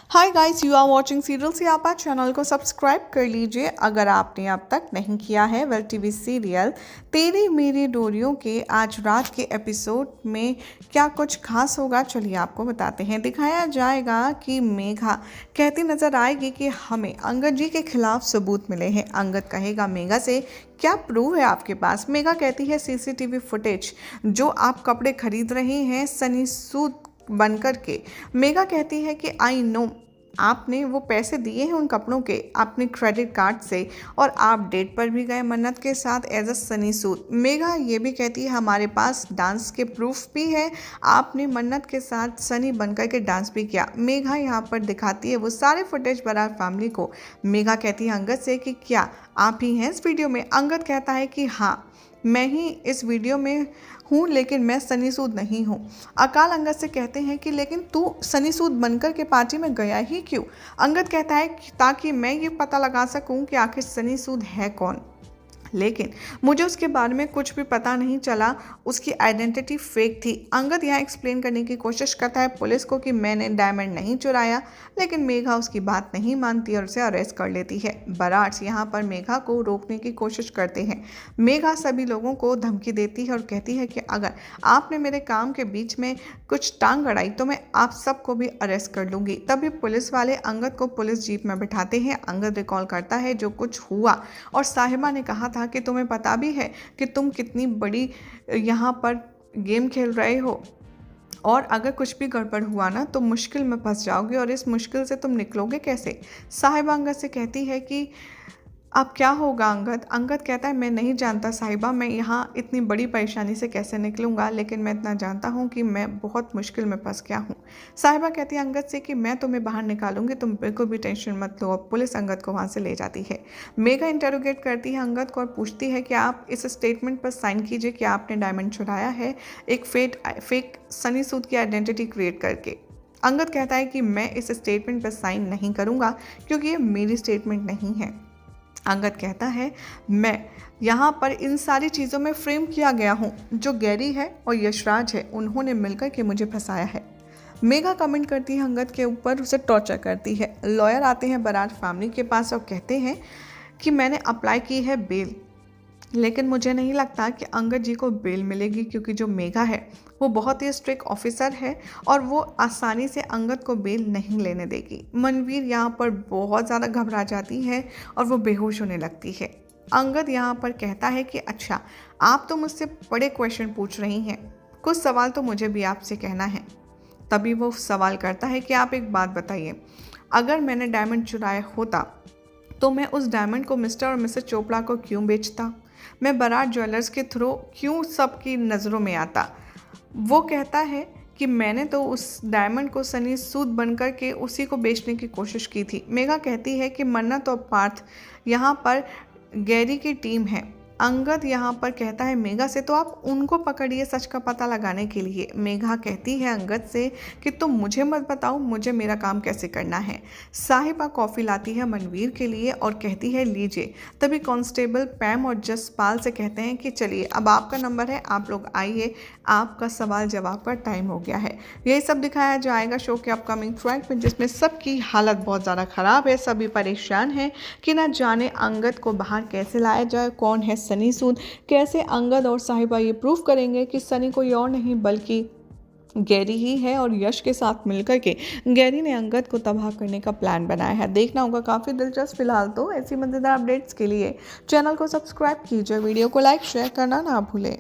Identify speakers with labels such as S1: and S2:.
S1: Hi guys, you are watching serial Siyapa. Channel को subscribe कर लीजिए अगर आपने अब तक नहीं किया है। वेल टीवी सीरियल तेरी मेरी डोरियों के आज रात के एपिसोड में क्या कुछ खास होगा, चलिए आपको बताते हैं। दिखाया जाएगा कि मेघा कहती नजर आएगी कि हमें अंगद जी के खिलाफ सबूत मिले हैं। अंगद कहेगा मेघा से, क्या प्रूफ है आपके पास? मेघा कहती है सीसीटीवी फुटेज, जो आप कपड़े खरीद रहे हैं सनी सूद बनकर के। मेघा कहती है कि आई नो, आपने वो पैसे दिए हैं उन कपड़ों के अपने क्रेडिट कार्ड से, और आप डेट पर भी गए मन्नत के साथ एज अ सनी सूद। मेघा ये भी कहती है हमारे पास डांस के प्रूफ भी है, आपने मन्नत के साथ सनी बनकर के डांस भी किया। मेघा यहाँ पर दिखाती है वो सारे फुटेज बरार फैमिली को। मेघा कहती है अंगद से कि क्या आप ही हैं इस वीडियो में? अंगद कहता है कि हाँ, मैं ही इस वीडियो में हूँ, लेकिन मैं सनी सूद नहीं हूँ। अकाल अंगद से कहते हैं कि लेकिन तू सनी सूद बनकर के पार्टी में गया ही क्यों? अंगद कहता है ताकि मैं ये पता लगा सकूँ कि आखिर सनी सूद है कौन, लेकिन मुझे उसके बारे में कुछ भी पता नहीं चला, उसकी आइडेंटिटी फेक थी। अंगद यहाँ एक्सप्लेन करने की कोशिश करता है पुलिस को कि मैंने डायमंड नहीं चुराया, लेकिन मेघा उसकी बात नहीं मानती और उसे अरेस्ट कर लेती है। बरार्स यहाँ पर मेघा को रोकने की कोशिश करते हैं। मेघा सभी लोगों को धमकी देती है और कहती है कि अगर आपने मेरे काम के बीच में कुछ टांग अड़ाई तो मैं आप सबको भी अरेस्ट कर लूँगी। तभी पुलिस वाले अंगद को पुलिस जीप में बिठाते हैं। अंगद रिकॉल करता है जो कुछ हुआ, और साहिबा ने कहा था कि तुम्हें पता भी है कि तुम कितनी बड़ी यहाँ पर गेम खेल रहे हो, और अगर कुछ भी गड़बड़ हुआ ना तो मुश्किल में फंस जाओगे, और इस मुश्किल से तुम निकलोगे कैसे? साहिबा अंगद से कहती है कि अब क्या होगा अंगद? अंगद कहता है मैं नहीं जानता साहिबा, मैं यहाँ इतनी बड़ी परेशानी से कैसे निकलूँगा, लेकिन मैं इतना जानता हूँ कि मैं बहुत मुश्किल में फंस गया हूँ। साहिबा कहती है अंगद से कि मैं तुम्हें बाहर निकालूंगी, तुम बिल्कुल भी टेंशन मत लो। और पुलिस अंगद को वहाँ से ले जाती है। मेघा इंटरोगेट करती है अंगद को और पूछती है कि आप इस स्टेटमेंट पर साइन कीजिए कि आपने डायमंड चुराया है, एक फेक सनी सूद की आइडेंटिटी क्रिएट करके। अंगद कहता है कि मैं इस स्टेटमेंट पर साइन नहीं करूँगा क्योंकि ये मेरी स्टेटमेंट नहीं है। अंगद कहता है मैं यहाँ पर इन सारी चीज़ों में फ्रेम किया गया हूँ, जो गैरी है और यशराज है, उन्होंने मिलकर के मुझे फंसाया है। मेघा कमेंट करती है अंगद के ऊपर, उसे टॉर्चर करती है। लॉयर आते हैं बरार फैमिली के पास और कहते हैं कि मैंने अप्लाई की है बेल, लेकिन मुझे नहीं लगता कि अंगद जी को बेल मिलेगी, क्योंकि जो मेघा है वो बहुत ही स्ट्रिक्ट ऑफिसर है और वो आसानी से अंगद को बेल नहीं लेने देगी। मनवीर यहाँ पर बहुत ज़्यादा घबरा जाती है और वो बेहोश होने लगती है। अंगद यहाँ पर कहता है कि अच्छा, आप तो मुझसे बड़े क्वेश्चन पूछ रही हैं, कुछ सवाल तो मुझे भी आपसे कहना है। तभी वो सवाल करता है कि आप एक बात बताइए, अगर मैंने डायमंड चुराया होता तो मैं उस डायमंड को मिस्टर और मिसेस चोपड़ा को क्यों बेचता? मैं बरार ज्वेलर्स के थ्रू क्यों सबकी नज़रों में आता? वो कहता है कि मैंने तो उस डायमंड को सनी सूद बनकर के उसी को बेचने की कोशिश की थी। मेघा कहती है कि मन्नत और पार्थ यहाँ पर गैरी की टीम है। अंगद यहाँ पर कहता है मेघा से, तो आप उनको पकड़िए सच का पता लगाने के लिए। मेघा कहती है अंगद से कि तुम मुझे मत बताओ मुझे मेरा काम कैसे करना है। साहिबा कॉफ़ी लाती है मनवीर के लिए और कहती है लीजिए। तभी कांस्टेबल पैम और जसपाल से कहते हैं कि चलिए अब आपका नंबर है, आप लोग आइए, आपका सवाल जवाब का टाइम हो गया है। यही सब दिखाया जाएगा शो के अपकमिंग ट्रैक में, जिसमें सबकी हालत बहुत ज़्यादा ख़राब है, सभी परेशान हैं कि ना जाने अंगद को बाहर कैसे लाया जाए, कौन है सनी सूद, कैसे अंगद और साहिबा ये प्रूव करेंगे कि सनी कोई और नहीं बल्कि गैरी ही है, और यश के साथ मिलकर के गैरी ने अंगद को तबाह करने का प्लान बनाया है। देखना होगा, काफ़ी दिलचस्प। फिलहाल तो ऐसी मज़ेदार अपडेट्स के लिए चैनल को सब्सक्राइब कीजिए, वीडियो को लाइक शेयर करना ना भूलें।